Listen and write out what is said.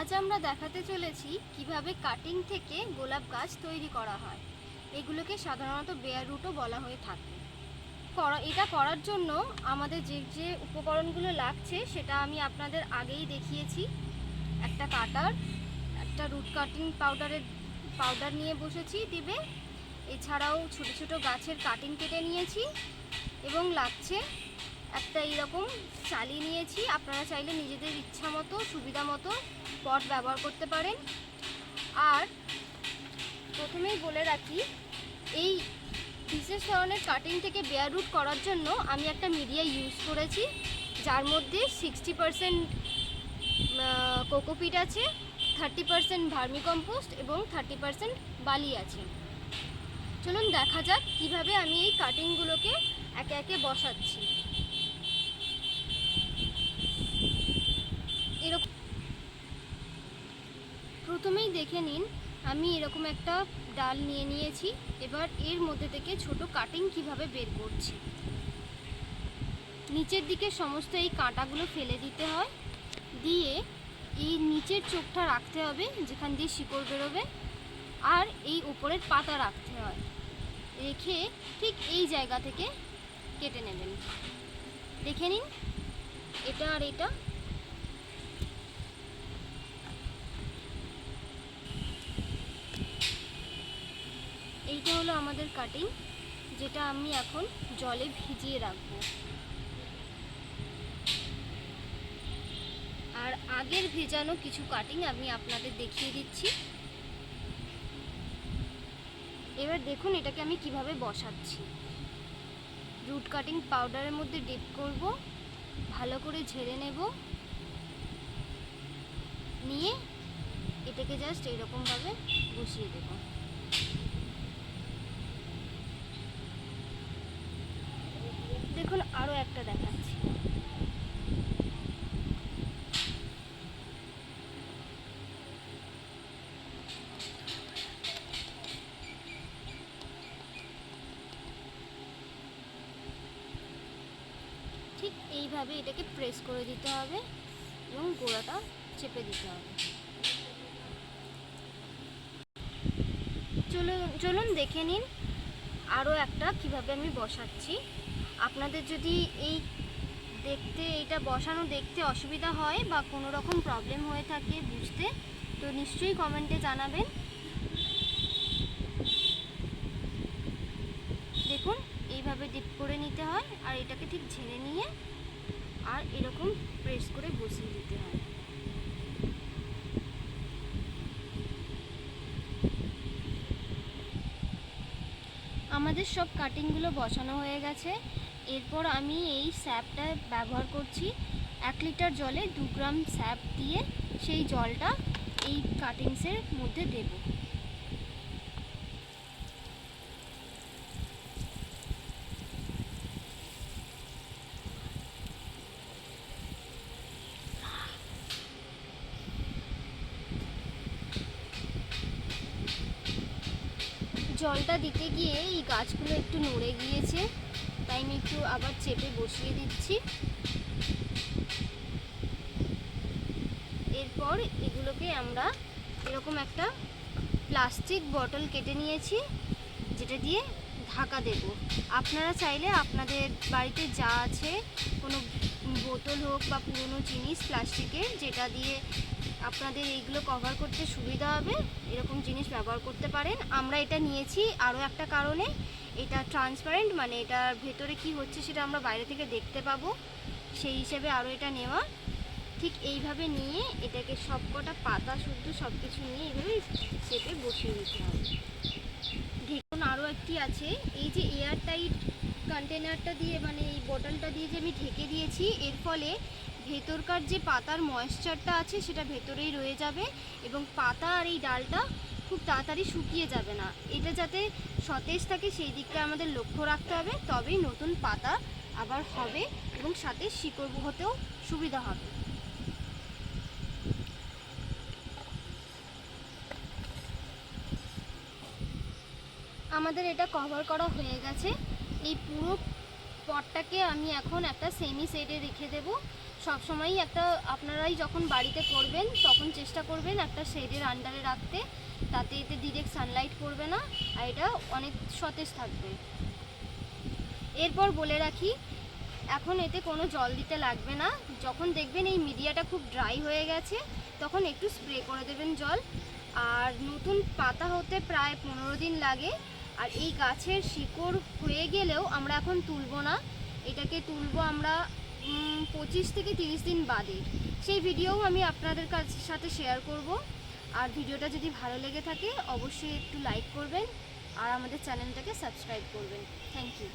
আজ আমরা দেখাতে চলেছি কিভাবে কাটিং থেকে গোলাপ গাছ তৈরি করা হয়। এগুলোকে সাধারণত বেয়ার রুটও বলা হয়ে থাকে। এটা করার জন্য আমাদের যে যে উপকরণগুলো লাগছে সেটা আমি আপনাদের আগেই দেখিয়েছি। একটা কাটার, একটা রুট কাটিং পাউডার নিয়ে বসেছি ডিবে, এছাড়াও ছোট ছোট গাছের কাটিং কেটে নিয়েছি এবং লাগছে একটা এইরকম চালি নিয়েছি। আপনারা চাইলে নিজেদের ইচ্ছা মতো সুবিধা মতো পট ব্যবহার করতে পারেন। আর প্রথমেই বলে রাখি, এই বিশেষ ধরনের কাটিং থেকে বেয়ার রুট করার জন্য আমি একটা মিডিয়া ইউজ করেছি, যার মধ্যে 60% কোকোপিট আছে, 30% ভার্মিকম্পোস্ট এবং 30% বালি আছে। চলুন দেখা যাক কিভাবে আমি এই কাটিংগুলোকে একে একে বসাচ্ছি। এরকম প্রথমেই দেখে নিন, আমি এরকম একটা ডাল নিয়ে নিয়েছি। এবার এর মধ্যে থেকে ছোট কাটিং কিভাবে বের করছি। নিচের দিকে সমস্ত এই কাঁটাগুলো ফেলে দিতে হয়, দিয়ে এই নিচের চোখটা রাখতে হবে যেখান দিয়ে শিকড় বেরোবে, আর এই উপরের পাতা রাখতে হয়। রেখে ঠিক এই জায়গা থেকে কেটে নেবেন। দেখে নিন, এটা আর এটা এইটা হলো আমাদের কাটিং, যেটা আমি এখন জলে ভিজিয়ে রাখবো। আর আগের ভেজানো কিছু কাটিং আমি আপনাদের দেখিয়ে দিচ্ছি। এবার দেখুন এটাকে আমি কিভাবে বসাচ্ছি। রুট কাটিং পাউডারের মধ্যে ডিপ করব, ভালো করে ঝেড়ে নেব, নিয়ে এটাকে জাস্ট এইরকমভাবে বসিয়ে দেব। দেখুন আরও একটা দেখাচ্ছি। ঠিক এইভাবে এটাকে প্রেস করে দিতে হবে এবং গোড়াটা চেপে দিতে হবে। চলুন দেখে নিন আরও একটা কিভাবে আমি বসাচ্ছি। আপনাদের যদি এইটা বসানো দেখতে অসুবিধা হয় বা কোনো রকম প্রবলেম হয়ে থাকে বুঝতে, তো নিশ্চয়ই কমেন্টে জানাবেন। দেখুন এইভাবে ডিপ করে নিতে হয়, আর এটাকে ঠিক ঝেড়ে নিয়ে আর এরকম প্রেস করে বসিয়ে দিতে হয়। আমাদের সব কাটিংগুলো বসানো হয়ে গেছে। এরপর আমি এই স্যাপটা ব্যবহার করছি। 1 লিটার জলে 2 গ্রাম স্যাপ দিয়ে সেই জলটা এই কাটিংসের মধ্যে দেব। জলটা দিতে গিয়ে এই গাছগুলো একটু নড়ে গিয়েছে, তাই আমি একটু আবার চেপে বসিয়ে দিচ্ছি। এরপর এগুলোকে আমরা এরকম একটা প্লাস্টিক বটল কেটে নিয়েছি, যেটা দিয়ে ঢাকা দেব। আপনারা চাইলে আপনাদের বাড়িতে যা আছে, কোনো বোতল হোক বা পুরনো জিনিস প্লাস্টিকের, যেটা দিয়ে আপনাদের এইগুলো কভার করতে সুবিধা হবে, এরকম জিনিস ব্যবহার করতে পারেন। আমরা এটা নিয়েছি আরও একটা কারণে, এটা ট্রান্সপারেন্ট, মানে এটার ভেতরে কি হচ্ছে সেটা আমরা বাইরে থেকে দেখতে পাবো, সেই হিসেবে আরও এটা নেওয়া। ঠিক এইভাবে নিয়ে এটাকে সব কটা পাতা শুদ্ধ সব কিছু নিয়ে এইভাবে চেপে বসিয়ে দিতে হবে। দেখুন আরও একটি আছে, এই যে এয়ার টাইট কন্টেনারটা দিয়ে, মানে এই বোতলটা দিয়ে যে আমি ঢেকে দিয়েছি, এর ফলে ভেতরকার যে পাতার ময়েশ্চারটা আছে সেটা ভেতরেই রয়ে যাবে এবং পাতা আর এই ডালটা খুব তাড়াতাড়ি শুকিয়ে যাবে না। এটা যাতে সতেজ থাকে সেই দিকটা আমাদের লক্ষ্য রাখতে হবে, তবেই নতুন পাতা আবার হবে এবং সাথে শিকড় হতেও সুবিধা হবে। আমাদের এটা কভার করা হয়ে গেছে। এই পুরো পটটাকে আমি এখন একটা সেমি সেটে রেখে দেব, সবসময়ই একটা আপনারাই যখন বাড়িতে করবেন তখন চেষ্টা করবেন একটা শেডের আন্ডারে রাখতে, তাতে এতে ডিরেক্ট সানলাইট পড়বে না আর এটা অনেক সতেজ থাকবে। এরপর বলে রাখি, এখন এতে কোনো জল দিতে লাগবে না। যখন দেখবেন এই মিডিয়াটা খুব ড্রাই হয়ে গেছে তখন একটু স্প্রে করে দেবেন জল। আর নতুন পাতা হতে প্রায় 15 দিন লাগে। আর এই গাছের শিকড় হয়ে গেলেও আমরা এখন তুলব না, এটাকে তুলব আমরা 25 থেকে 30 দিন বাদে। সেই ভিডিওও আমি আপনাদের সাথে শেয়ার করব। আর ভিডিওটা যদি ভালো লেগে থাকে অবশ্যই একটু লাইক করবেন আর আমাদের চ্যানেলটাকে সাবস্ক্রাইব করবেন। Thank you.